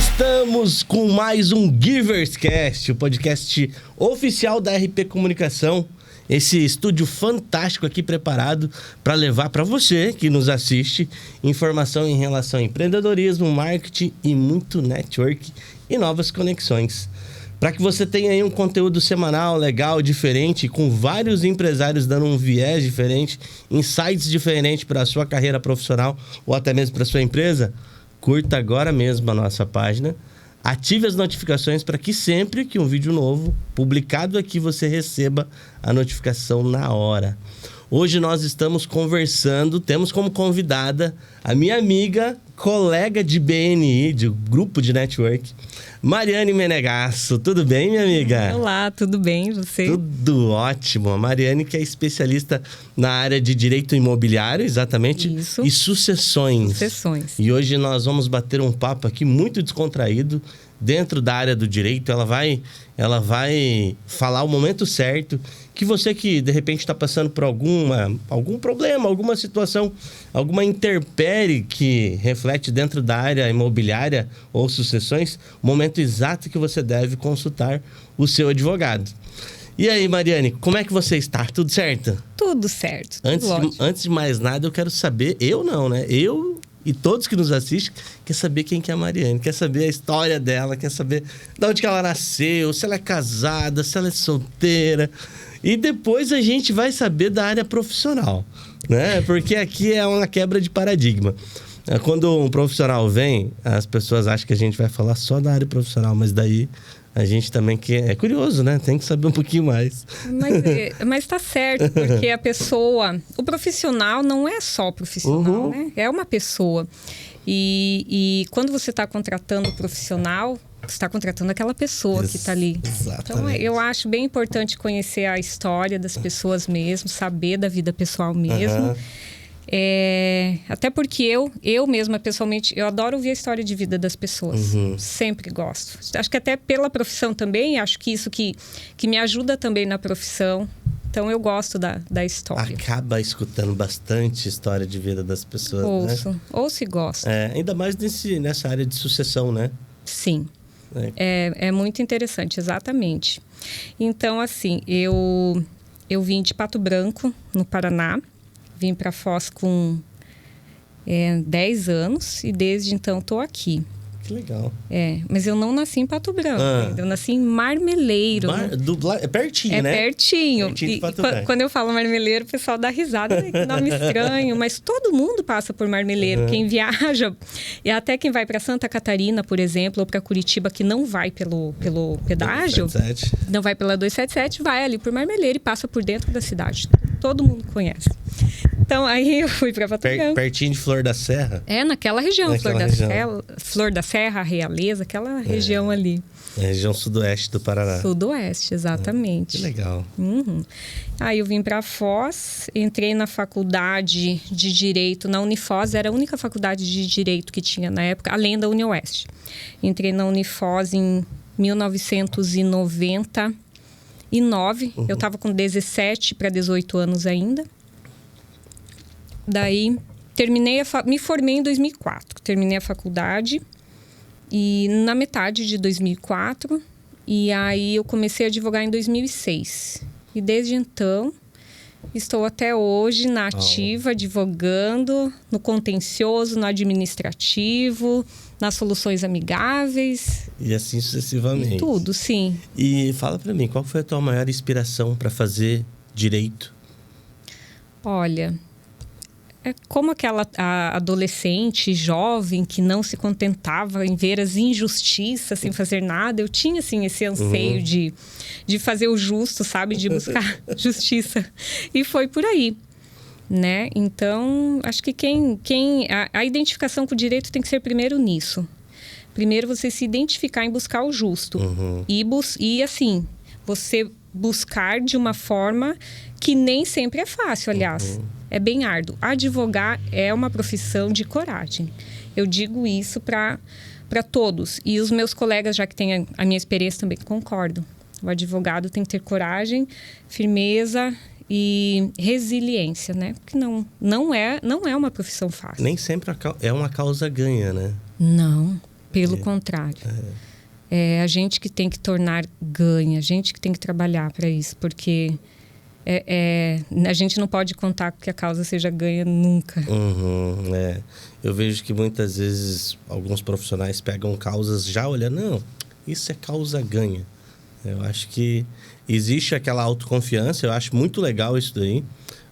Estamos com mais um GiversCast, o podcast oficial da RP Comunicação. Esse estúdio fantástico aqui preparado para levar para você que nos assiste informação em relação a empreendedorismo, marketing e muito network e novas conexões. Para que você tenha aí um conteúdo semanal, legal, diferente, com vários empresários dando um viés diferente, insights diferentes para a sua carreira profissional ou até mesmo para a sua empresa, curta agora mesmo a nossa página, ative as notificações para que sempre que um vídeo novo publicado aqui você receba a notificação na hora. Hoje nós estamos conversando, temos como convidada a minha amiga, colega de BNI, de grupo de network, Mariane Menegasso. Tudo bem, minha amiga? Olá, tudo bem, e você? Tudo ótimo. A Mariane que é especialista na área de direito imobiliário, exatamente. Isso. E sucessões. Sucessões. E hoje nós vamos bater um papo aqui muito descontraído dentro da área do direito. Ela vai falar o momento certo, que você que de repente está passando por algum problema, alguma situação, alguma intempérie que reflete dentro da área imobiliária ou sucessões, o momento exato que você deve consultar o seu advogado. E aí, Mariane, como é que você está? Tudo certo? Tudo certo. Antes de mais nada, eu quero saber, eu e todos que nos assistem, quer saber quem que é a Mariane, quer saber a história dela, quer saber de onde que ela nasceu, se ela é casada, se ela é solteira. E depois a gente vai saber da área profissional, né? Porque aqui é uma quebra de paradigma. Quando um profissional vem, as pessoas acham que a gente vai falar só da área profissional, mas daí a gente também que é curioso, né? Tem que saber um pouquinho mais. Mas tá certo, porque o profissional não é só profissional, né? É uma pessoa. E quando você está contratando o profissional, você está contratando aquela pessoa que está ali. Exatamente. Então, eu acho bem importante conhecer a história das pessoas mesmo, saber da vida pessoal mesmo. Até porque eu mesma, pessoalmente, eu adoro ouvir a história de vida das pessoas. Sempre gosto. Acho que até pela profissão também, acho que isso que me ajuda também na profissão. Então, eu gosto da história. Acaba escutando bastante história de vida das pessoas, né? Ouço e gosto. Ainda mais nessa área de sucessão, né? Sim. É muito interessante, exatamente. Então, assim, eu vim de Pato Branco, no Paraná. Vim para Foz com 10 anos e desde então estou aqui. Que legal. Mas eu não nasci em Pato Branco, eu nasci em Marmeleiro. É pertinho, né? Pertinho. Pertinho de Pato Branco. Quando eu falo Marmeleiro, o pessoal dá risada. Que nome estranho. Mas todo mundo passa por Marmeleiro. Quem viaja, e até quem vai para Santa Catarina, por exemplo, ou para Curitiba, que não vai pelo pedágio, 277. não vai pela 277, vai ali por Marmeleiro e passa por dentro da cidade. Todo mundo conhece. Então, aí eu fui para Pato Branco. Pertinho de Flor da Serra? Naquela região. Flor da Serra, Realeza, aquela região ali. Região sudoeste do Paraná. Sudoeste, exatamente. Que legal. Aí eu vim para Foz, entrei na faculdade de Direito na Unifoz, era a única faculdade de Direito que tinha na época, além da UniOeste. Entrei na Unifoz em 1999, eu estava com 17 para 18 anos ainda. Daí, me formei em 2004. Terminei a faculdade e na metade de 2004. E aí, eu comecei a advogar em 2006. E desde então, estou até hoje na ativa, advogando no contencioso, no administrativo, nas soluções amigáveis. E assim sucessivamente. E tudo, sim. E fala pra mim, qual foi a tua maior inspiração para fazer direito? Olha, é como aquela adolescente jovem que não se contentava em ver as injustiças sem fazer nada. Eu tinha, assim, esse anseio de fazer o justo, sabe? De buscar justiça. E foi por aí, né? Então, acho que a identificação com o direito tem que ser primeiro nisso. Primeiro, você se identificar em buscar o justo. E assim, você buscar de uma forma que nem sempre é fácil, aliás. É bem árduo. Advogar é uma profissão de coragem. Eu digo isso para todos. E os meus colegas, já que têm a minha experiência, também concordam. O advogado tem que ter coragem, firmeza e resiliência, né? Porque não é uma profissão fácil. Nem sempre é uma causa ganha, né? Não. Pelo contrário. É a gente que tem que tornar ganha, a gente que tem que trabalhar para isso, porque a gente não pode contar que a causa seja ganha nunca. Eu vejo que muitas vezes alguns profissionais pegam causas já olhando, não, isso é causa ganha. Eu acho que existe aquela autoconfiança, eu acho muito legal isso daí,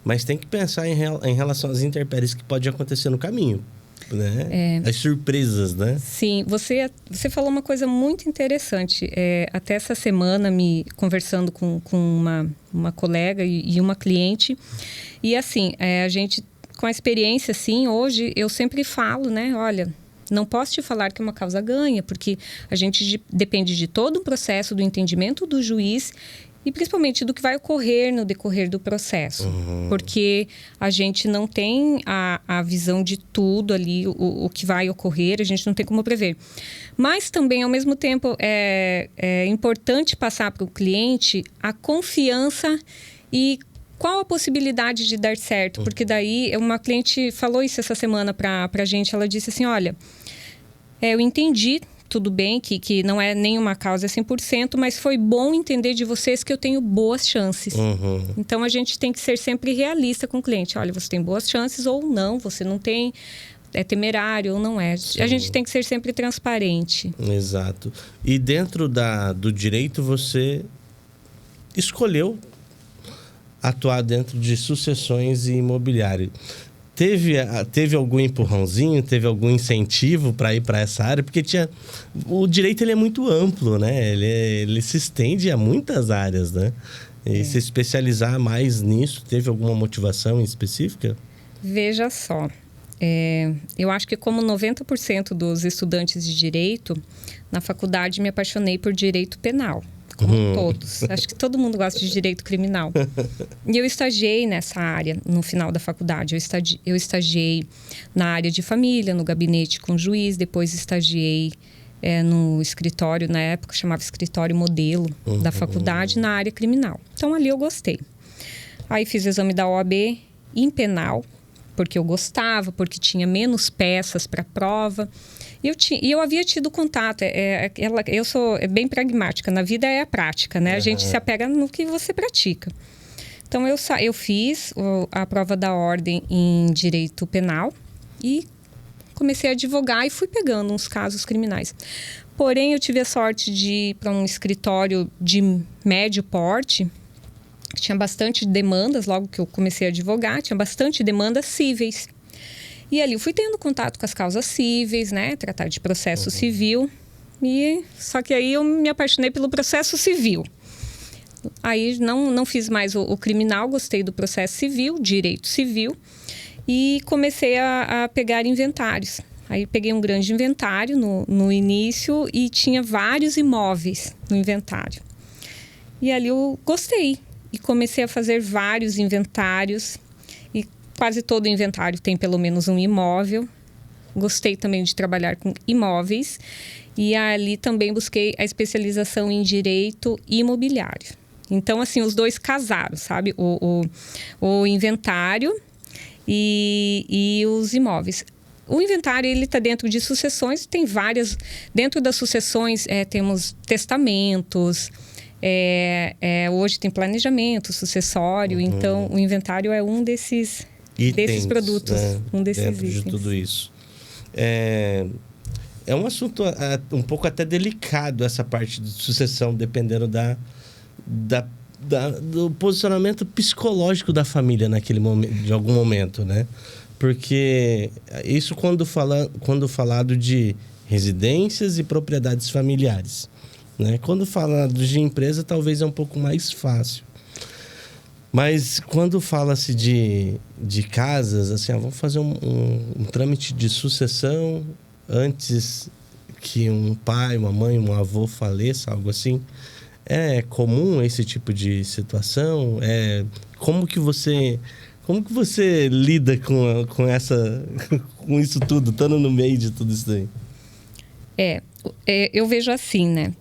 mas tem que pensar em relação às intempéries que pode acontecer no caminho. Né? As surpresas, né? Sim, você falou uma coisa muito interessante. Até essa semana, conversando com uma colega e uma cliente. E assim, a gente, com a experiência, assim, hoje, eu sempre falo, né? Olha, não posso te falar que é uma causa ganha, porque a gente depende de todo um processo, do entendimento do juiz e principalmente do que vai ocorrer no decorrer do processo. Porque a gente não tem a visão de tudo ali, o que vai ocorrer, a gente não tem como prever. Mas também, ao mesmo tempo, é importante passar para o cliente a confiança e qual a possibilidade de dar certo. Porque daí, uma cliente falou isso essa semana para a gente, ela disse assim, olha, eu entendi, tudo bem que não é nenhuma causa 100%, mas foi bom entender de vocês que eu tenho boas chances. Então, a gente tem que ser sempre realista com o cliente. Olha, você tem boas chances ou não, você não tem, é temerário ou não é. Sim. A gente tem que ser sempre transparente. Exato. E dentro do direito, você escolheu atuar dentro de sucessões e imobiliário. Teve algum empurrãozinho, teve algum incentivo para ir para essa área? Porque o direito ele é muito amplo, né? Ele se estende a muitas áreas, né? E se especializar mais nisso, teve alguma motivação específica? Veja só, eu acho que como 90% dos estudantes de direito, na faculdade me apaixonei por direito penal. Como todos. Acho que todo mundo gosta de direito criminal. E eu estagiei nessa área no final da faculdade. Eu estagiei na área de família, no gabinete com juiz. Depois estagiei no escritório, na época chamava escritório modelo da faculdade, na área criminal. Então, ali eu gostei. Aí fiz o exame da OAB em penal, porque eu gostava, porque tinha menos peças para a prova. E eu havia tido contato. Eu sou bem pragmática. Na vida é a prática, né? A gente se apega no que você pratica. Então, eu fiz a prova da ordem em direito penal e comecei a advogar e fui pegando uns casos criminais. Porém, eu tive a sorte de ir para um escritório de médio porte, que tinha bastante demandas, logo que eu comecei a advogar, tinha bastante demandas cíveis. E ali eu fui tendo contato com as causas cíveis, né? Tratar de processo civil. Só que aí eu me apaixonei pelo processo civil. Aí não fiz mais o criminal, gostei do processo civil, direito civil. E comecei a pegar inventários. Aí peguei um grande inventário no início e tinha vários imóveis no inventário. E ali eu gostei. E comecei a fazer vários inventários. Quase todo inventário tem pelo menos um imóvel. Gostei também de trabalhar com imóveis. E ali também busquei a especialização em direito imobiliário. Então, assim, os dois casaram, sabe? O inventário e os imóveis. O inventário, ele está dentro de sucessões. Tem várias... Dentro das sucessões, temos testamentos... hoje tem planejamento sucessório. Então, o inventário é um desses produtos, né? Um desses dentro itens. De tudo isso. É um assunto um pouco até delicado, essa parte de sucessão, dependendo do posicionamento psicológico da família naquele momento, de algum momento, né? Porque isso quando falado de residências e propriedades familiares, né? Quando falado de empresa, talvez é um pouco mais fácil. Mas quando fala-se de casas, assim, vamos fazer um trâmite de sucessão antes que um pai, uma mãe, um avô faleça, algo assim. É comum esse tipo de situação? Como que você lida com isso tudo, estando no meio de tudo isso aí? Eu vejo assim, né?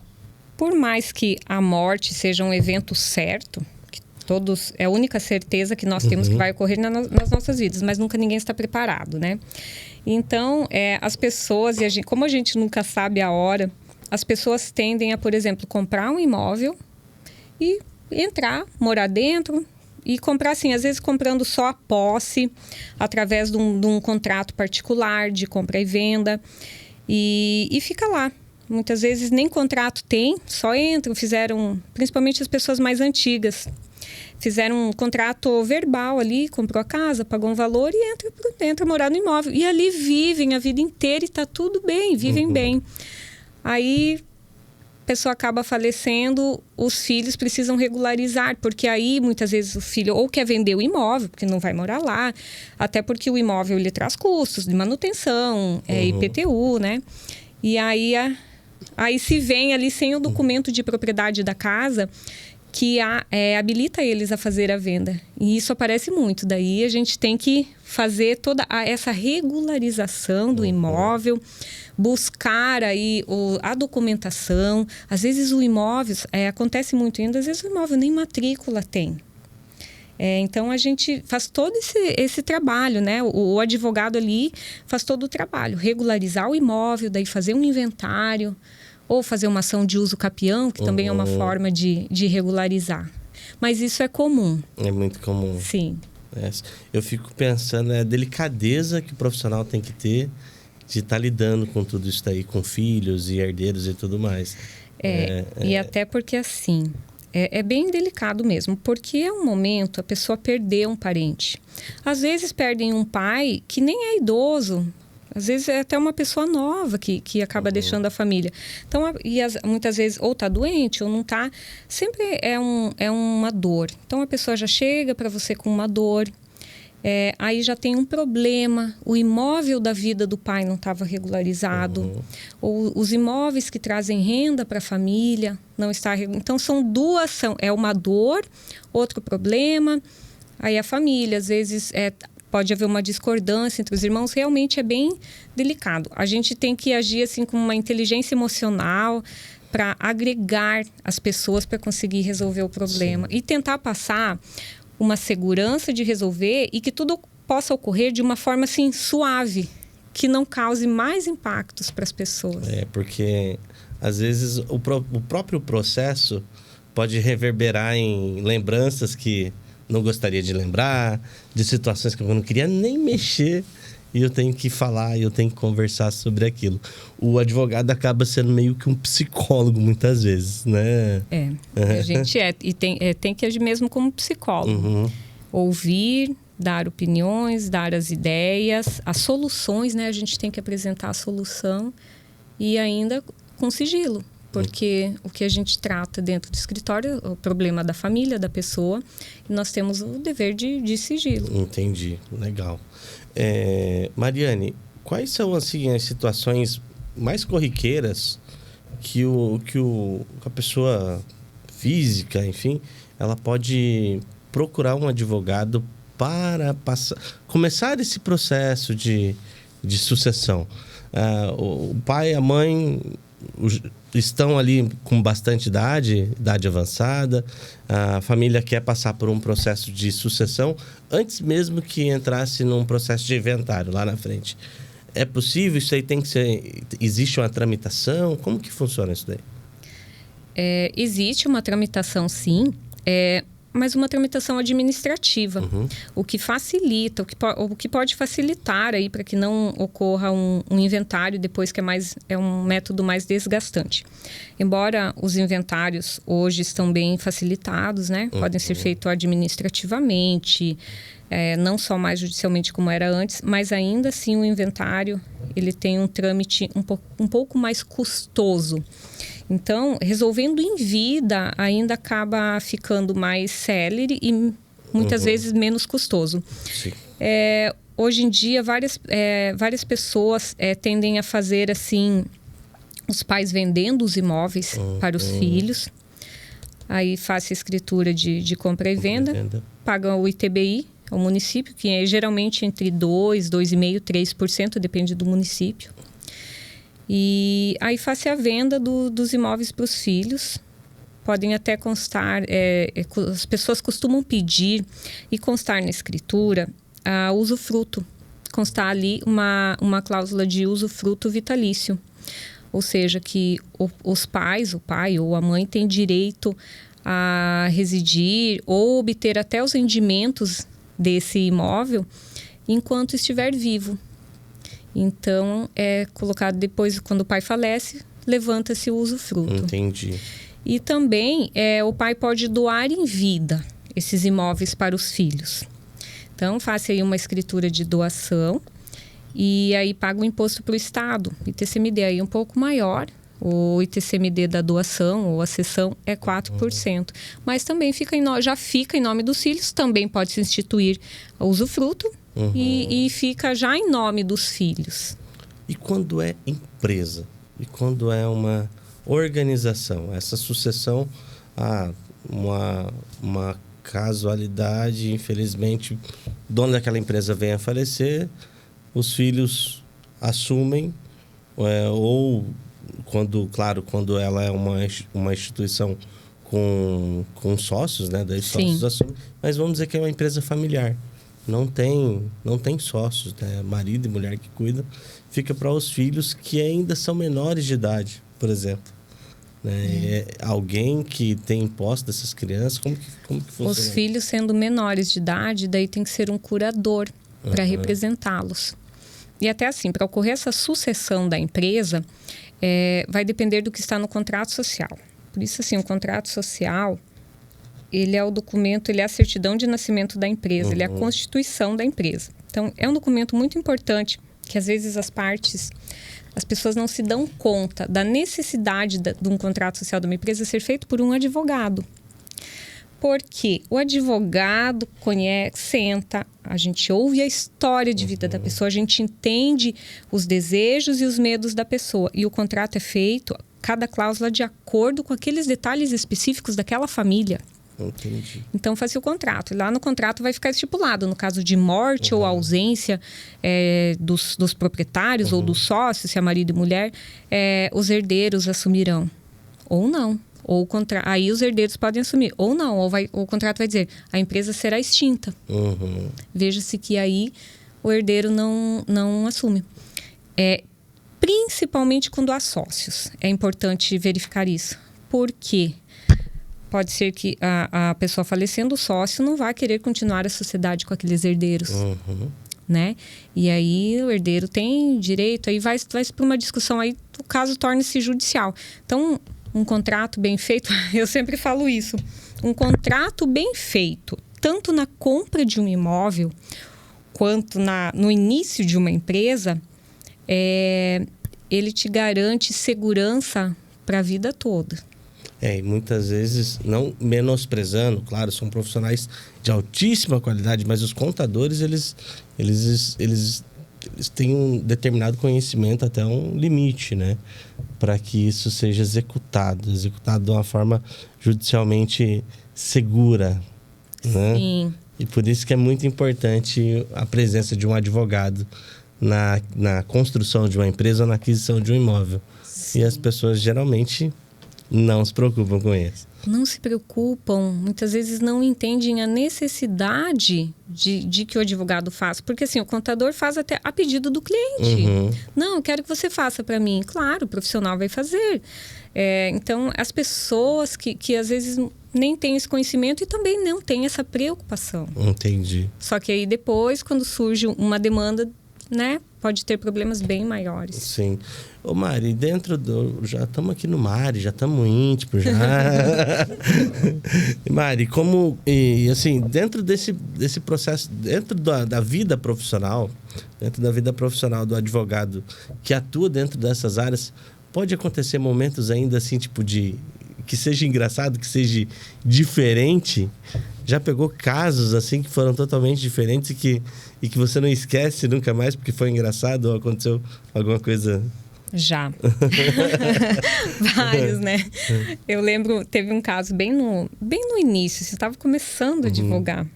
Por mais que a morte seja um evento certo, que Todos, é a única certeza que nós temos que vai ocorrer nas nossas vidas, mas nunca ninguém está preparado, né? Então, as pessoas, como a gente nunca sabe a hora, as pessoas tendem a, por exemplo, comprar um imóvel e entrar, morar dentro e comprar, assim, às vezes comprando só a posse, através de um contrato particular de compra e venda, e fica lá. Muitas vezes nem contrato tem, só entram, principalmente as pessoas mais antigas, fizeram um contrato verbal ali, comprou a casa, pagou um valor e entra morar no imóvel. E ali vivem a vida inteira e está tudo bem, vivem bem. Aí a pessoa acaba falecendo, os filhos precisam regularizar, porque aí muitas vezes o filho ou quer vender o imóvel, porque não vai morar lá, até porque o imóvel ele traz custos de manutenção, IPTU, né? E aí se vem ali sem o documento de propriedade da casa, que habilita eles a fazer a venda. E isso aparece muito. Daí a gente tem que fazer toda essa regularização do imóvel, buscar aí a documentação. Às vezes o imóvel, acontece muito ainda, às vezes o imóvel nem matrícula tem. Então a gente faz todo esse trabalho, né? O advogado ali faz todo o trabalho. Regularizar o imóvel, daí fazer um inventário, ou fazer uma ação de uso capião, que também é uma forma de regularizar. Mas isso é comum. É muito comum. Sim. Eu fico pensando a delicadeza que o profissional tem que ter de estar lidando com tudo isso daí, com filhos e herdeiros e tudo mais. E até porque assim, é bem delicado mesmo, porque é um momento a pessoa perder um parente. Às vezes perdem um pai que nem é idoso, às vezes é até uma pessoa nova que acaba deixando a família. Então, muitas vezes ou está doente ou não está. Sempre é uma dor. Então, a pessoa já chega para você com uma dor. Aí já tem um problema. O imóvel da vida do pai não estava regularizado. Ou os imóveis que trazem renda para a família não está. Então, são duas. É uma dor, outro problema. Aí a família, às vezes... Pode haver uma discordância entre os irmãos, realmente é bem delicado. A gente tem que agir assim com uma inteligência emocional para agregar as pessoas para conseguir resolver o problema. Sim. E tentar passar uma segurança de resolver e que tudo possa ocorrer de uma forma assim suave, que não cause mais impactos para as pessoas. Porque às vezes o próprio processo pode reverberar em lembranças que não gostaria de lembrar, de situações que eu não queria nem mexer, e eu tenho que falar, eu tenho que conversar sobre aquilo. O advogado acaba sendo meio que um psicólogo muitas vezes, né? A gente e tem que agir mesmo como psicólogo. Ouvir, dar opiniões, dar as ideias, as soluções, né? A gente tem que apresentar a solução e ainda com sigilo. Porque o que a gente trata dentro do escritório é o problema da família, da pessoa, e nós temos o dever de sigilo. Entendi, legal. Mariane, quais são assim, as situações mais corriqueiras que a pessoa física, enfim, ela pode procurar um advogado para começar esse processo de sucessão? O pai e a mãe estão ali com bastante idade avançada, a família quer passar por um processo de sucessão antes mesmo que entrasse num processo de inventário lá na frente. É possível? Isso aí tem que ser... Existe uma tramitação? Como que funciona isso daí? Existe uma tramitação, sim, mas uma tramitação administrativa, o que facilita, o que pode facilitar aí para que não ocorra um inventário depois, que é um método mais desgastante. Embora os inventários hoje estão bem facilitados, né? Podem ser feitos administrativamente, não só mais judicialmente como era antes, mas ainda assim o inventário ele tem um trâmite um pouco mais custoso. Então, resolvendo em vida, ainda acaba ficando mais célere e muitas vezes menos custoso. Sim. Hoje em dia, várias pessoas tendem a fazer assim, os pais vendendo os imóveis para os filhos. Aí faz a escritura de compra e venda, pagam o ITBI ao município, que é geralmente entre 2%, 2,5%, 3%, depende do município. E aí faz a venda dos imóveis para os filhos. podem até constar, as pessoas costumam pedir e constar na escritura usufruto. Constar ali uma cláusula de usufruto vitalício. Ou seja, que os pais, o pai ou a mãe, tem direito a residir ou obter até os rendimentos desse imóvel enquanto estiver vivo. Então, é colocado depois, quando o pai falece, levanta-se o usufruto. Entendi. E também, o pai pode doar em vida esses imóveis para os filhos. Então, faça aí uma escritura de doação e aí paga o imposto para o Estado. ITCMD aí um pouco maior. O ITCMD da doação ou a cessão é 4%. Mas também já fica em nome dos filhos, também pode se instituir o usufruto e fica já em nome dos filhos. E quando é empresa? E quando é uma organização? Essa sucessão, uma casualidade, infelizmente, o dono daquela empresa vem a falecer, os filhos assumem, ou quando ela é uma instituição com sócios, né? Daí sócios assumem, mas vamos dizer que é uma empresa familiar. Não tem sócios, né? Marido e mulher que cuidam. Fica para os filhos que ainda são menores de idade, por exemplo. Né? Alguém que tem posse dessas crianças, como que funciona? Os filhos sendo menores de idade, daí tem que ser um curador para representá-los. E até assim, para ocorrer essa sucessão da empresa, vai depender do que está no contrato social. Por isso, assim, o contrato social, ele é o documento, ele é a certidão de nascimento da empresa, ele é a constituição da empresa. Então, é um documento muito importante que, às vezes, as pessoas não se dão conta da necessidade de um contrato social de uma empresa ser feito por um advogado. Porque o advogado senta, a gente ouve a história de vida da pessoa, a gente entende os desejos e os medos da pessoa. E o contrato é feito, cada cláusula de acordo com aqueles detalhes específicos daquela família. Entendi. Então, faz o contrato. Lá no contrato vai ficar estipulado, no caso de morte ou ausência dos proprietários ou dos sócios, se é marido e mulher, os herdeiros assumirão. Ou não. Aí os herdeiros podem assumir. Ou não. Ou o contrato vai dizer, a empresa será extinta. Veja-se que aí o herdeiro não assume. Principalmente quando há sócios. É importante verificar isso. Por quê? Pode ser que a pessoa falecendo, o sócio não vai querer continuar a sociedade com aqueles herdeiros. Né? E aí o herdeiro tem direito, aí vai para uma discussão, aí o caso torna-se judicial. Então, um contrato bem feito, eu sempre falo isso, um contrato bem feito, tanto na compra de um imóvel, quanto no início de uma empresa, ele te garante segurança para a vida toda. E muitas vezes, não menosprezando, claro, são profissionais de altíssima qualidade, mas os contadores, eles têm um determinado conhecimento até um limite, né? Para que isso seja executado de uma forma judicialmente segura, né? Sim. E por isso que é muito importante a presença de um advogado na construção de uma empresa ou na aquisição de um imóvel. Sim. E as pessoas geralmente não se preocupam com isso. Não se preocupam, muitas vezes não entendem a necessidade de que o advogado faça. Porque assim, o contador faz até a pedido do cliente. Não, eu quero que você faça para mim. Claro, o profissional vai fazer. Então, as pessoas que às vezes nem têm esse conhecimento e também não têm essa preocupação. Entendi. Só que aí depois, quando surge uma demanda, né, pode ter problemas bem maiores. Sim. Ô Mari, já estamos aqui no Mari, já estamos íntimos, já. Mari, assim, dentro desse processo, dentro da vida profissional do advogado que atua dentro dessas áreas, pode acontecer momentos ainda assim, tipo que seja engraçado, que seja diferente? Já pegou casos assim que foram totalmente diferentes e que você não esquece nunca mais porque foi engraçado ou aconteceu alguma coisa? Já. Vários, né? Eu lembro, teve um caso bem no início, você estava começando a advogar,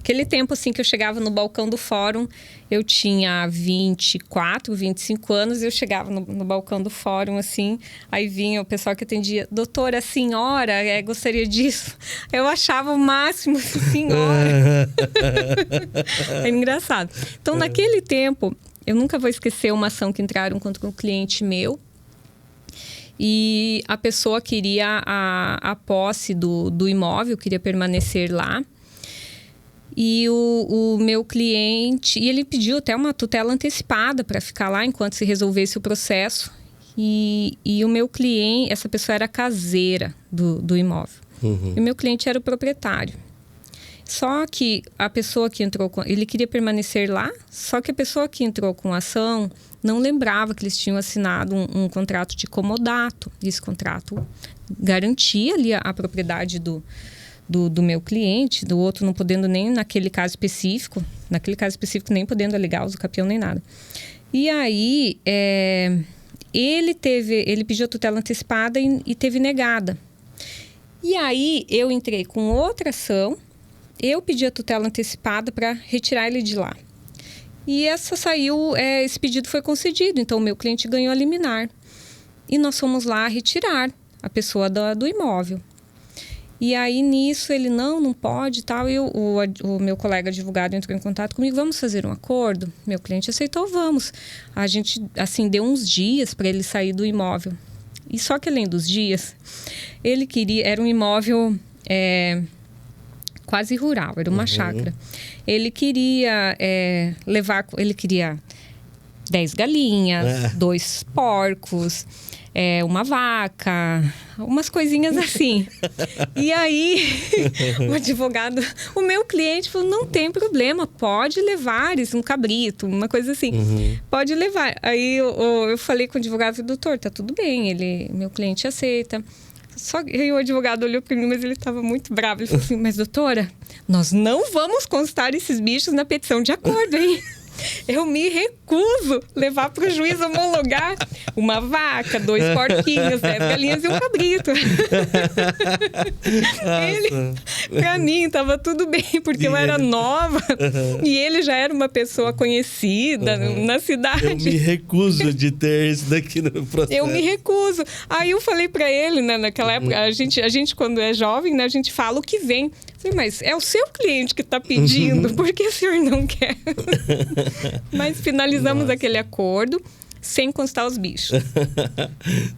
Aquele tempo, assim, que eu chegava no balcão do fórum, eu tinha 24, 25 anos, eu chegava no balcão do fórum, assim, aí vinha o pessoal que atendia, doutora, a senhora gostaria disso? Eu achava o máximo, senhora. É engraçado. Então, naquele tempo, eu nunca vou esquecer uma ação que entraram contra um cliente meu, e a pessoa queria a posse do imóvel, queria permanecer lá. E o meu cliente... E ele pediu até uma tutela antecipada para ficar lá enquanto se resolvesse o processo. E o meu cliente... Essa pessoa era caseira do imóvel. Uhum. E o meu cliente era o proprietário. Só que a pessoa que entrou com... Ele queria permanecer lá, só que a pessoa que entrou com a ação não lembrava que eles tinham assinado um contrato de comodato. E esse contrato garantia ali a propriedade do meu cliente, do outro não podendo nem naquele caso específico nem podendo alegar uso capião nem nada. E aí ele pediu a tutela antecipada e teve negada. E aí eu entrei com outra ação, eu pedi a tutela antecipada para retirar ele de lá. E esse pedido foi concedido, então o meu cliente ganhou a liminar. E nós fomos lá retirar a pessoa do imóvel. E aí, nisso, ele não pode e tal. E o meu colega advogado entrou em contato comigo. Vamos fazer um acordo? Meu cliente aceitou, vamos. A gente, assim, deu uns dias para ele sair do imóvel. E só que, além dos dias, ele queria... Era um imóvel quase rural, era uma chácara. Ele queria Ele queria 10 galinhas, 2 porcos... uma vaca, umas coisinhas assim. E aí, o advogado, o meu cliente falou, não tem problema, pode levar isso, um cabrito, uma coisa assim. Pode levar. Aí eu falei com o advogado, doutor, tá tudo bem, meu cliente aceita. Só que aí o advogado olhou para mim, mas ele estava muito bravo. Ele falou assim, mas doutora, nós não vamos constar esses bichos na petição de acordo, hein? Eu me recuso levar para o juiz homologar uma vaca, 2 porquinhos, 10 galinhas e um cabrito. Para mim, estava tudo bem, porque eu era nova e ele já era uma pessoa conhecida na cidade. Eu me recuso de ter isso daqui no processo. Eu me recuso. Aí eu falei para ele, né, naquela época, a gente quando é jovem, né, a gente fala o que vem. Falei, mas é o seu cliente que está pedindo, por que o senhor não quer? Mas finalizamos aquele acordo sem constar os bichos.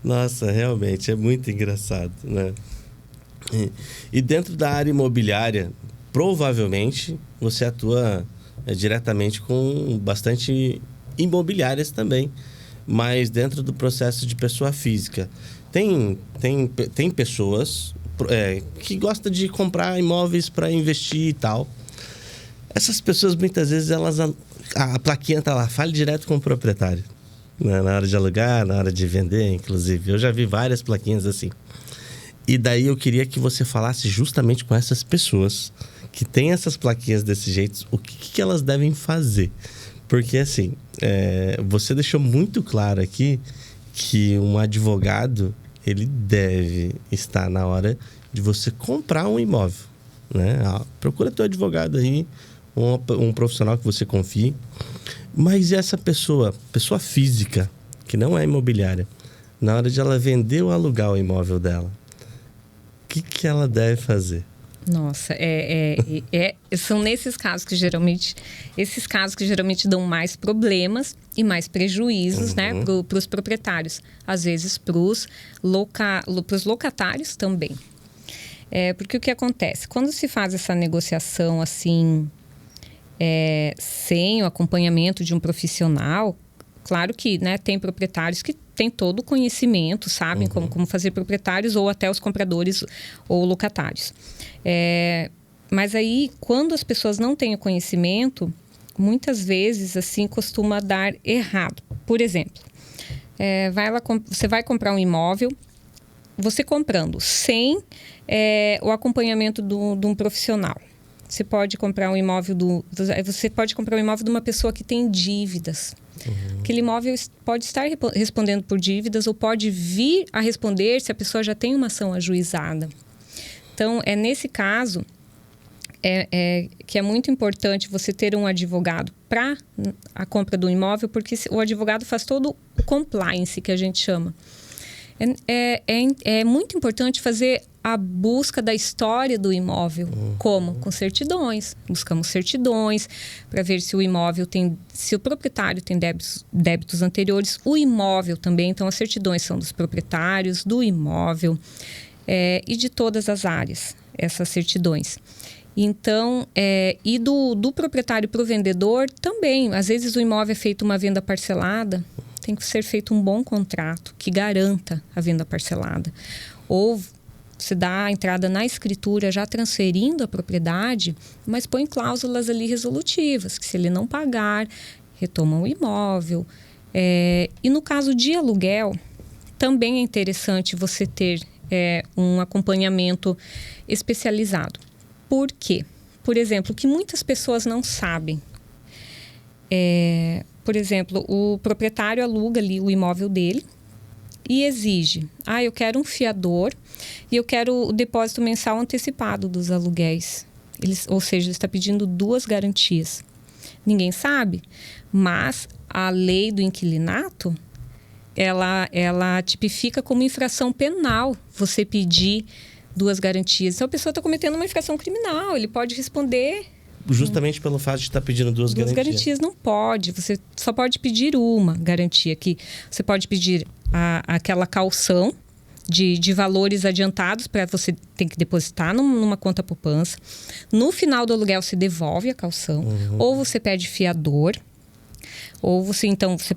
Nossa, realmente, é muito engraçado, né? E dentro da área imobiliária, provavelmente, você atua diretamente com bastante imobiliárias também, mas dentro do processo de pessoa física. Tem pessoas... que gosta de comprar imóveis para investir e tal. Essas pessoas, muitas vezes, a plaquinha tá lá, fale direto com o proprietário. Né? Na hora de alugar, na hora de vender, inclusive. Eu já vi várias plaquinhas assim. E daí eu queria que você falasse justamente com essas pessoas que têm essas plaquinhas desse jeito, o que elas devem fazer. Porque, assim, você deixou muito claro aqui que um advogado... ele deve estar na hora de você comprar um imóvel, né? Procura teu advogado aí, um profissional que você confie. Mas essa pessoa física, que não é imobiliária, na hora de ela vender ou alugar o imóvel dela, o que ela deve fazer? Nossa, são nesses casos que geralmente... Esses casos que geralmente dão mais problemas e mais prejuízos, né? Para os proprietários. Às vezes para os locatários também. Porque o que acontece? Quando se faz essa negociação assim... sem o acompanhamento de um profissional... Claro que, né, tem proprietários que têm todo o conhecimento, sabem como fazer proprietários ou até os compradores ou locatários. Mas aí, quando as pessoas não têm o conhecimento, muitas vezes, assim, costuma dar errado. Por exemplo, você vai comprar um imóvel, você comprando sem o acompanhamento de um profissional. Você pode comprar um imóvel de uma pessoa que tem dívidas. Aquele imóvel pode estar respondendo por dívidas ou pode vir a responder se a pessoa já tem uma ação ajuizada. Então, nesse caso, que é muito importante você ter um advogado para a compra do imóvel, porque o advogado faz todo o compliance, que a gente chama. É muito importante fazer a busca da história do imóvel. Como? Com certidões. Buscamos certidões para ver se o imóvel se o proprietário tem débitos anteriores, o imóvel também. Então, as certidões são dos proprietários, do imóvel e de todas as áreas, essas certidões. Então, e do proprietário para o vendedor também. Às vezes o imóvel é feito uma venda parcelada, tem que ser feito um bom contrato que garanta a venda parcelada. Ou se dá a entrada na escritura já transferindo a propriedade, mas põe cláusulas ali resolutivas, que se ele não pagar, retomam o imóvel. E no caso de aluguel, também é interessante você ter um acompanhamento especializado. Por quê? Por exemplo, o que muitas pessoas não sabem. Por exemplo, o proprietário aluga ali o imóvel dele e exige, eu quero um fiador e eu quero o depósito mensal antecipado dos aluguéis. Ou seja, ele está pedindo 2 garantias. Ninguém sabe, mas a lei do inquilinato, ela tipifica como infração penal você pedir 2 garantias. Então, a pessoa está cometendo uma infração criminal, ele pode responder... Justamente pelo fato de estar pedindo 2 garantias. 2 garantias não pode. Você só pode pedir uma garantia aqui. Você pode pedir aquela caução de valores adiantados para você ter que depositar numa conta poupança. No final do aluguel, você devolve a caução. Ou você pede fiador. Ou você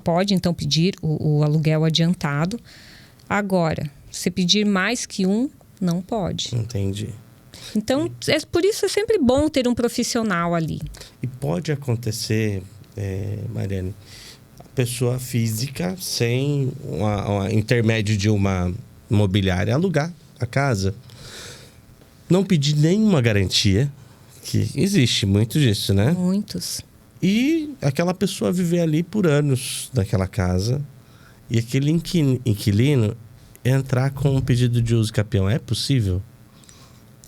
pode pedir o aluguel adiantado. Agora, se pedir mais que um, não pode. Entendi. Então, por isso é sempre bom ter um profissional ali. E pode acontecer, Mariane, a pessoa física, sem um intermédio de uma imobiliária, alugar a casa, não pedir nenhuma garantia, que existe muito disso, né? Muitos. E aquela pessoa viver ali por anos naquela casa e aquele inquilino entrar com um pedido de uso capião. É possível?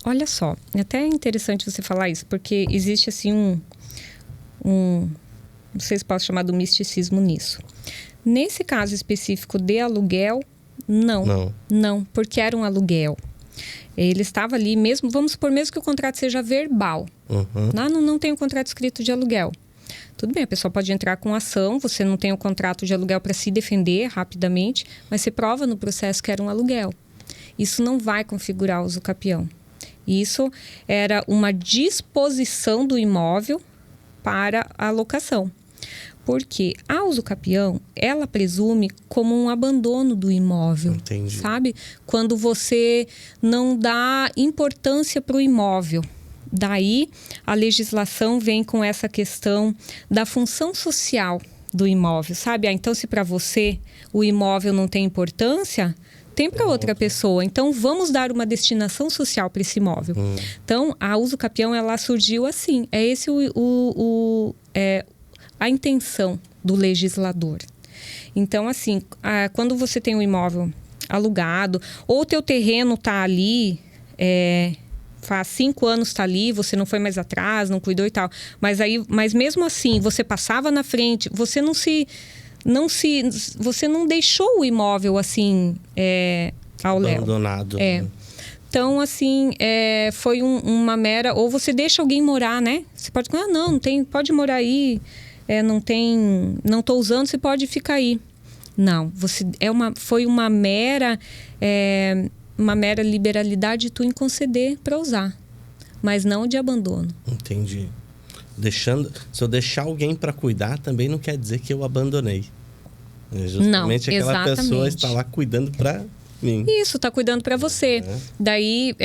Olha só, é até interessante você falar isso, porque existe assim não sei se posso chamar de misticismo nisso. Nesse caso específico de aluguel, não, porque era um aluguel. Ele estava ali mesmo, vamos supor mesmo que o contrato seja verbal. Não tem um contrato escrito de aluguel. Tudo bem, a pessoa pode entrar com ação, você não tem o contrato de aluguel para se defender rapidamente, mas você prova no processo que era um aluguel. Isso não vai configurar o uso capião. Isso era uma disposição do imóvel para a locação. Porque a uso capião, ela presume como um abandono do imóvel. Entendi. Sabe? Quando você não dá importância para o imóvel. Daí, a legislação vem com essa questão da função social do imóvel, sabe? Então, se para você o imóvel não tem importância... tem para outra pessoa. Então, vamos dar uma destinação social para esse imóvel. Então, a uso capião, ela surgiu assim. É esse a intenção do legislador. Então, assim, quando você tem um imóvel alugado, ou o teu terreno está ali, faz 5 anos está ali, você não foi mais atrás, não cuidou e tal. Mas mesmo assim, você passava na frente, você você não deixou o imóvel assim ao léu. Abandonado. Né? Então, assim, foi uma mera... Ou você deixa alguém morar, né? Você pode... não tem, pode morar aí. Não estou usando, você pode ficar aí. Não, foi uma mera liberalidade tu em conceder para usar. Mas não de abandono. Entendi. Se eu deixar alguém para cuidar, também não quer dizer que eu abandonei. Justamente não, aquela pessoa está lá cuidando para mim. Isso, está cuidando para você. Daí,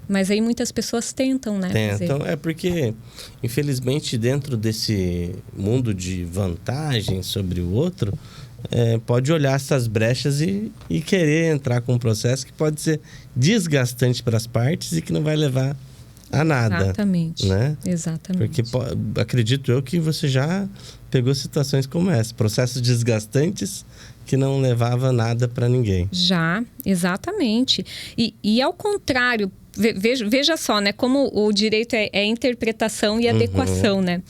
mas aí muitas pessoas tentam, né? Tentam, porque, infelizmente, dentro desse mundo de vantagem sobre o outro, pode olhar essas brechas e querer entrar com um processo que pode ser desgastante para as partes e que não vai levar a nada. Exatamente. Né? Exatamente. Porque acredito eu que você já pegou situações como essa, processos desgastantes que não levava nada para ninguém. Já, exatamente. E ao contrário, veja só, né? Como o direito é interpretação e adequação, né?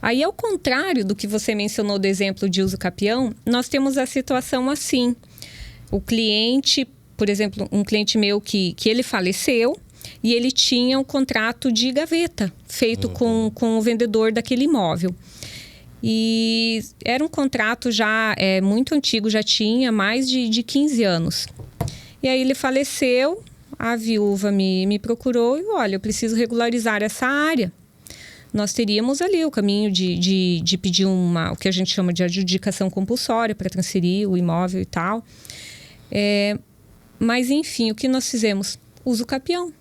Aí, ao contrário do que você mencionou do exemplo de uso capião, nós temos a situação assim. O cliente, por exemplo, um cliente meu que ele faleceu e ele tinha um contrato de gaveta feito com o vendedor daquele imóvel. E era um contrato já muito antigo, já tinha mais de 15 anos. E aí ele faleceu, a viúva me procurou e, olha, eu preciso regularizar essa área. Nós teríamos ali o caminho de pedir o que a gente chama de adjudicação compulsória para transferir o imóvel e tal. Mas, enfim, o que nós fizemos? Uso capião.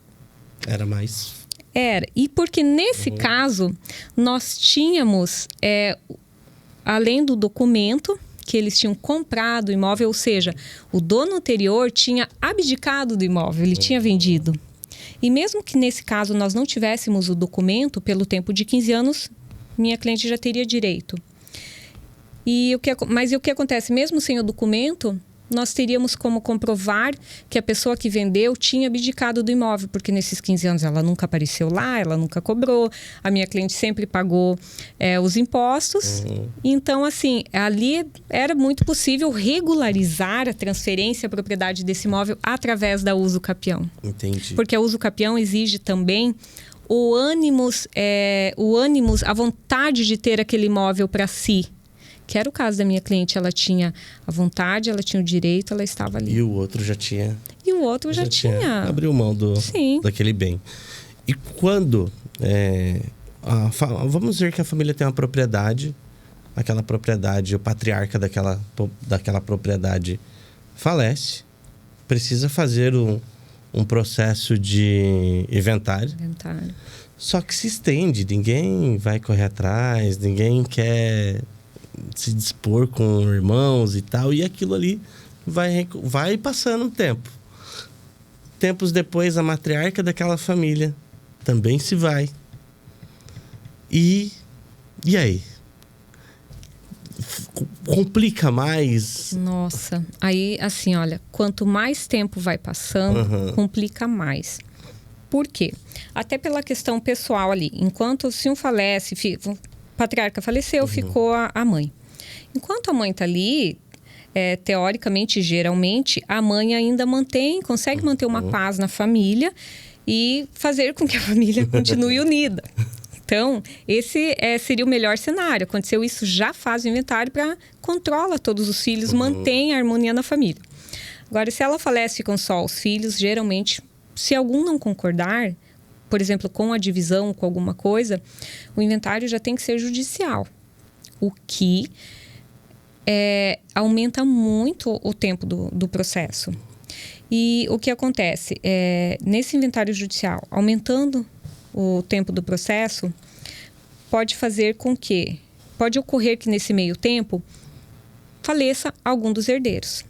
Era mais... Era. E porque nesse caso, nós tínhamos, além do documento, que eles tinham comprado o imóvel, ou seja, o dono anterior tinha abdicado do imóvel, ele tinha vendido. E mesmo que nesse caso nós não tivéssemos o documento, pelo tempo de 15 anos, minha cliente já teria direito. Mas o que acontece? Mesmo sem o documento, nós teríamos como comprovar que a pessoa que vendeu tinha abdicado do imóvel, porque nesses 15 anos ela nunca apareceu lá, ela nunca cobrou, a minha cliente sempre pagou os impostos. Então, assim, ali era muito possível regularizar a transferência, a propriedade desse imóvel através da uso capião. Entendi. Porque a uso capião exige também o ânimos, a vontade de ter aquele imóvel para si. Que era o caso da minha cliente, ela tinha a vontade, ela tinha o direito, ela estava ali. E o outro já tinha... E o outro já tinha... Abriu mão daquele bem. E quando... vamos dizer que a família tem uma propriedade, aquela propriedade, o patriarca daquela propriedade falece, precisa fazer um processo de inventário. Só que se estende, ninguém vai correr atrás, ninguém quer... se dispor com irmãos e tal, e aquilo ali vai passando um tempo. Tempos depois, a matriarca daquela família também se vai. E aí? Complica mais? Nossa, aí assim, olha, quanto mais tempo vai passando, complica mais. Por quê? Até pela questão pessoal ali. Enquanto se um falece... O patriarca faleceu, ficou a mãe. Enquanto a mãe está ali, teoricamente, geralmente, a mãe ainda consegue manter uma paz na família e fazer com que a família continue unida. Então, esse seria o melhor cenário. Aconteceu isso, já faz o inventário para controla todos os filhos, mantém a harmonia na família. Agora, se ela falece, ficam só os filhos, geralmente, se algum não concordar, por exemplo, com a divisão, com alguma coisa, o inventário já tem que ser judicial. O que aumenta muito o tempo do processo. E o que acontece? Nesse inventário judicial, aumentando o tempo do processo, pode ocorrer que nesse meio tempo faleça algum dos herdeiros.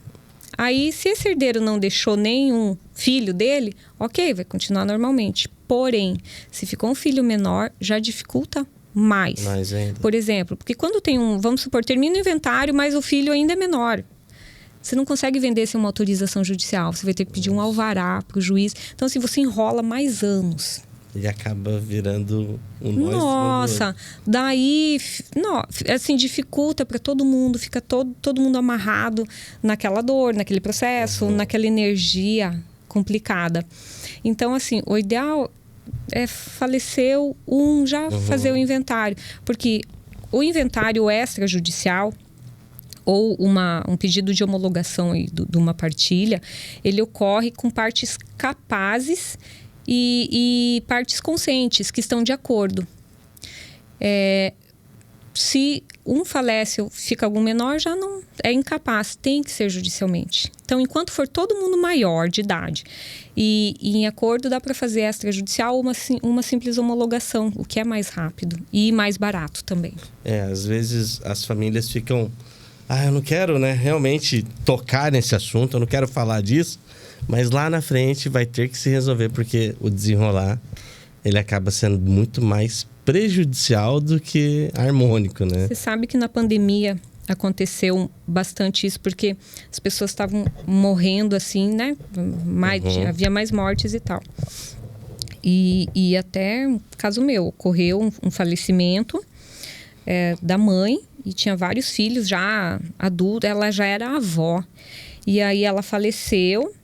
Aí, se esse herdeiro não deixou nenhum filho dele, ok, vai continuar normalmente. Porém, se ficou um filho menor, já dificulta mais. Mais ainda. Por exemplo, porque quando tem vamos supor, termina o inventário, mas o filho ainda é menor. Você não consegue vender sem uma autorização judicial. Você vai ter que pedir um alvará para o juiz. Então, assim, você enrola mais anos. E acaba virando Nossa, daí, assim, dificulta para todo mundo, fica todo mundo amarrado naquela dor, naquele processo, naquela energia complicada. Então, assim, o ideal é faleceu já fazer o inventário, porque o inventário extrajudicial ou um pedido de homologação de uma partilha, ele ocorre com partes capazes e partes conscientes que estão de acordo. Se um falece ou fica algum menor, já não é incapaz, tem que ser judicialmente. Então, enquanto for todo mundo maior de idade e em acordo, dá para fazer extrajudicial uma simples homologação, o que é mais rápido e mais barato também. Às vezes as famílias ficam... eu não quero, realmente tocar nesse assunto, eu não quero falar disso, mas lá na frente vai ter que se resolver, porque o desenrolar, ele acaba sendo muito mais prejudicial do que harmônico, né? Você sabe que na pandemia aconteceu bastante isso, porque as pessoas estavam morrendo assim, né? Havia mais mortes e tal. E até, caso meu, ocorreu um falecimento da mãe e tinha vários filhos já adultos, ela já era avó. E aí ela faleceu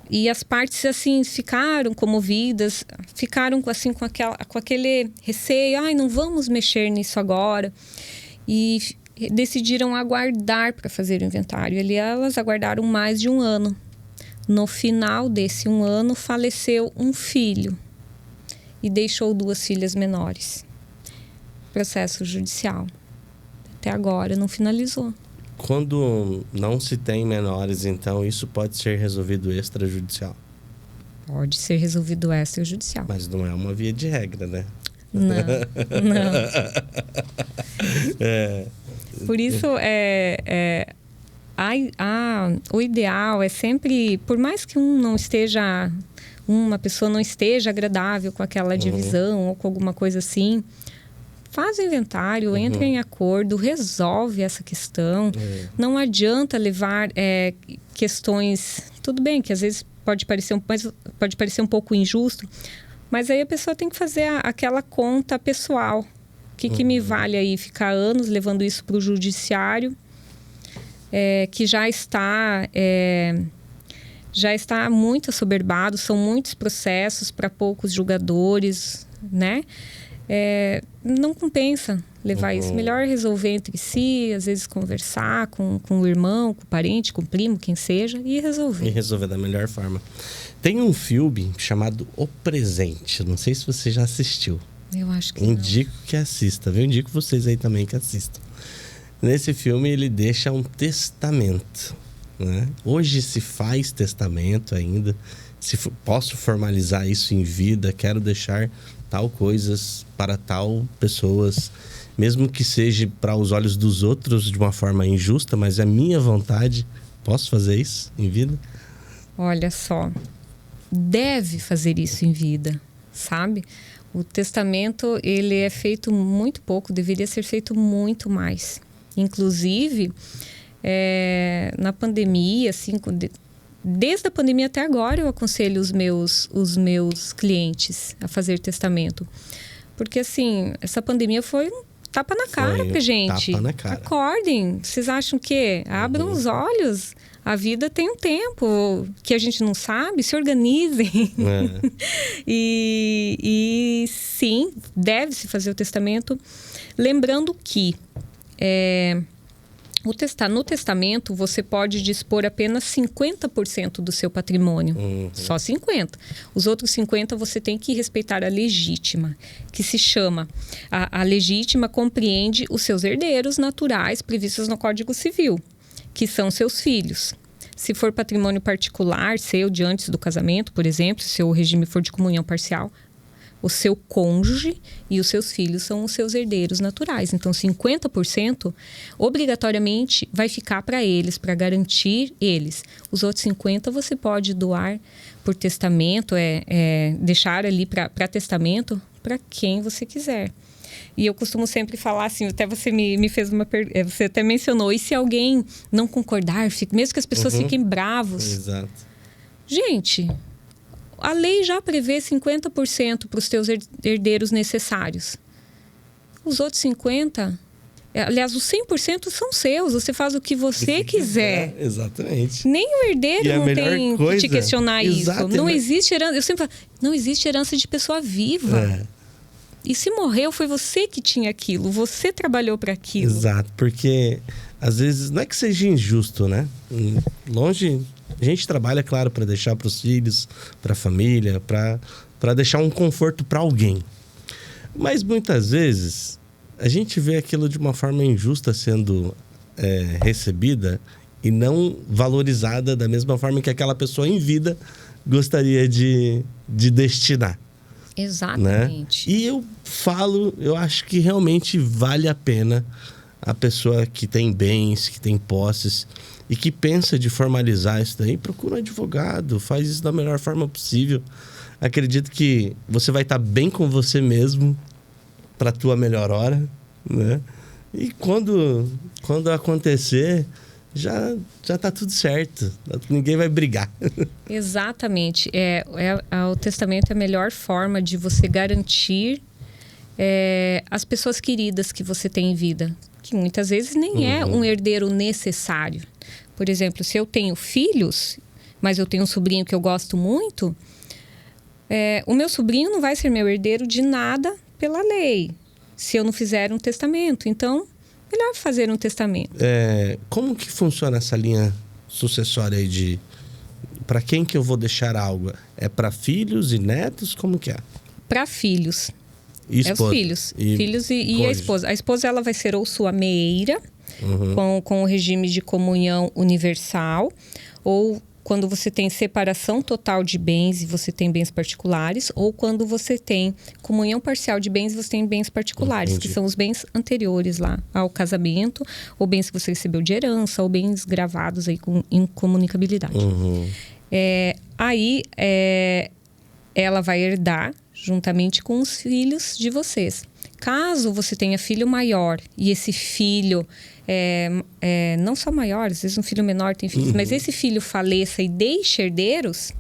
e as partes, assim, ficaram comovidas, ficaram assim, com aquele receio, ai, não vamos mexer nisso agora. E decidiram aguardar para fazer o inventário. Ali elas aguardaram mais de 1 ano. No final desse 1 ano, faleceu um filho e deixou 2 filhas menores. Processo judicial. Até agora não finalizou. Quando não se tem menores, então isso pode ser resolvido extrajudicial? Pode ser resolvido extrajudicial. Mas não é uma via de regra, né? Não. Por isso, o ideal é sempre, por mais que uma pessoa não esteja agradável com aquela divisão ou com alguma coisa assim, faz o inventário, entra em acordo, resolve essa questão. Não adianta levar questões... Tudo bem que às vezes pode parecer um pouco injusto, mas aí a pessoa tem que fazer aquela conta pessoal. O que me vale aí ficar anos levando isso para o judiciário, que já está muito assoberbado, são muitos processos para poucos julgadores, né? Não compensa levar isso. Melhor resolver entre si, às vezes conversar com o irmão, com o parente, com o primo, quem seja, e resolver. E resolver da melhor forma. Tem um filme chamado O Presente. Não sei se você já assistiu. Eu acho que Indico que assista, viu? Indico vocês aí também que assistam. Nesse filme ele deixa um testamento, né? Hoje se faz testamento ainda. Posso formalizar isso em vida, quero deixar tal coisas para tal pessoas, mesmo que seja para os olhos dos outros de uma forma injusta, mas é minha vontade. Posso fazer isso em vida? Olha só, deve fazer isso em vida, sabe? O testamento, ele é feito muito pouco, deveria ser feito muito mais. Inclusive, na pandemia, assim, desde a pandemia até agora, eu aconselho os meus clientes a fazer testamento. Porque, assim, essa pandemia foi um tapa na cara pra gente. Tapa na cara. Acordem. Vocês acham que? Abram os olhos. A vida tem um tempo que a gente não sabe. Se organizem. E sim, deve-se fazer o testamento. Lembrando que... no testamento, você pode dispor apenas 50% do seu patrimônio. Só 50%. Os outros 50% você tem que respeitar a legítima, que se chama... A legítima compreende os seus herdeiros naturais previstos no Código Civil, que são seus filhos. Se for patrimônio particular, seu de antes do casamento, por exemplo, se o regime for de comunhão parcial, o seu cônjuge e os seus filhos são os seus herdeiros naturais. Então, 50% obrigatoriamente vai ficar para eles, para garantir eles. Os outros 50% você pode doar por testamento, deixar ali para testamento para quem você quiser. E eu costumo sempre falar assim, até você me fez uma pergunta, você até mencionou, e se alguém não concordar, mesmo que as pessoas fiquem bravos? Exato. Gente... A lei já prevê 50% para os teus herdeiros necessários. Os outros 50%, aliás, os 100% são seus. Você faz o que você quiser. Exatamente. Nem o herdeiro não tem que te questionar isso. Não existe herança. Eu sempre falo, não existe herança de pessoa viva. E se morreu, foi você que tinha aquilo. Você trabalhou para aquilo. Exato, porque às vezes não é que seja injusto, né? Longe... A gente trabalha, claro, para deixar para os filhos, para a família, para deixar um conforto para alguém. Mas muitas vezes a gente vê aquilo de uma forma injusta sendo recebida e não valorizada da mesma forma que aquela pessoa em vida gostaria de destinar. Exatamente. Né? E eu acho que realmente vale a pena a pessoa que tem bens, que tem posses e que pensa de formalizar isso daí, procura um advogado, faz isso da melhor forma possível. Acredito que você vai estar bem com você mesmo para a tua melhor hora, né? E quando acontecer, já tá tudo certo. Ninguém vai brigar. Exatamente. O testamento é a melhor forma de você garantir as pessoas queridas que você tem em vida. Que muitas vezes nem é um herdeiro necessário. Por exemplo, se eu tenho filhos, mas eu tenho um sobrinho que eu gosto muito, o meu sobrinho não vai ser meu herdeiro de nada pela lei, se eu não fizer um testamento. Então, melhor fazer um testamento. Como que funciona essa linha sucessória aí de... Para quem que eu vou deixar algo? É para filhos e netos? Como que é? Para filhos. E esposa? Os filhos. Filhos e a esposa. A esposa, ela vai ser ou sua meeira, com o regime de comunhão universal, ou quando você tem separação total de bens e você tem bens particulares, ou quando você tem comunhão parcial de bens e você tem bens particulares, que são os bens anteriores lá ao casamento, ou bens que você recebeu de herança, ou bens gravados aí com incomunicabilidade. Ela vai herdar juntamente com os filhos de vocês. Caso você tenha filho maior e esse filho, não só maior, às vezes um filho menor tem filhos, mas esse filho faleça e deixe herdeiros,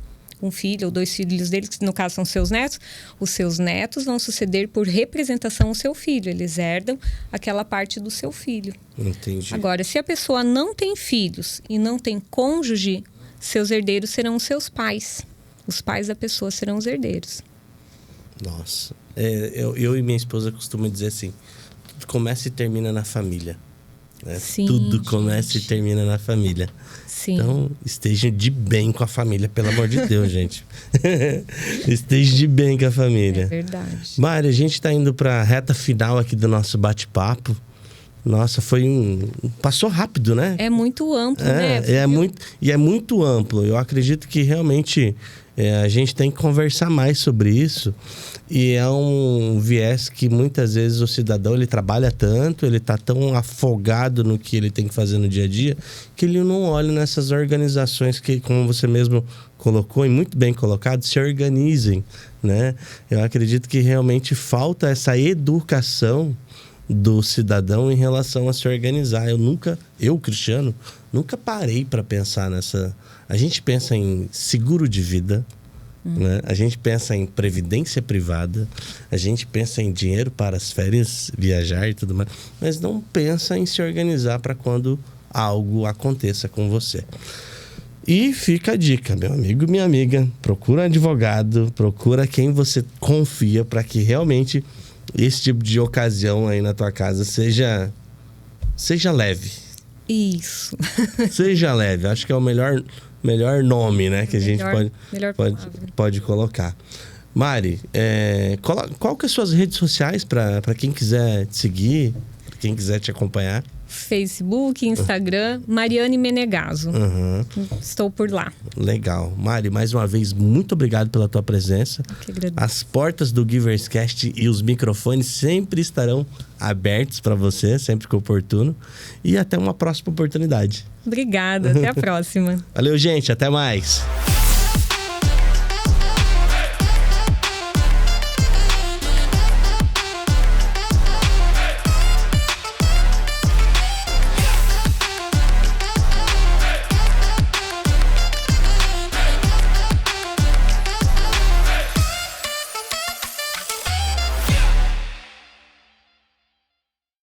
um filho ou 2 filhos deles, que no caso são seus netos, os seus netos vão suceder por representação ao seu filho. Eles herdam aquela parte do seu filho. Entendi. Agora, se a pessoa não tem filhos e não tem cônjuge, seus herdeiros serão os seus pais. Os pais da pessoa serão os herdeiros. Nossa. Eu e minha esposa costumamos dizer assim, tudo começa e termina na família. Né? Sim, tudo começa e termina na família. Sim. Então, estejam de bem com a família, pelo amor de Deus, gente. Estejam de bem com a família. É verdade. Mari, a gente está indo para a reta final aqui do nosso bate-papo. Nossa, passou rápido, né? É muito amplo, né? É muito amplo. Eu acredito que realmente a gente tem que conversar mais sobre isso. E é um viés que muitas vezes o cidadão, ele trabalha tanto, ele está tão afogado no que ele tem que fazer no dia a dia, que ele não olha nessas organizações que, como você mesmo colocou, e muito bem colocado, se organizem, né? Eu acredito que realmente falta essa educação do cidadão em relação a se organizar. Eu, Cristiano, nunca parei para pensar nessa... A gente pensa em seguro de vida, né? A gente pensa em previdência privada, a gente pensa em dinheiro para as férias, viajar e tudo mais, mas não pensa em se organizar para quando algo aconteça com você. E fica a dica, meu amigo, minha amiga, procura um advogado, procura quem você confia para que realmente esse tipo de ocasião aí na tua casa seja leve. Isso. Seja leve. Acho que é o melhor nome, né? Que a gente pode colocar. Mari, qual que é as suas redes sociais para quem quiser te seguir, para quem quiser te acompanhar? Facebook, Instagram, Mariane Menegaso. Estou por lá. Legal. Mari, mais uma vez, muito obrigado pela tua presença. Eu que agradeço. As portas do Giverscast e os microfones sempre estarão abertos para você, sempre que oportuno. E até uma próxima oportunidade. Obrigada, até a próxima. Valeu, gente. Até mais.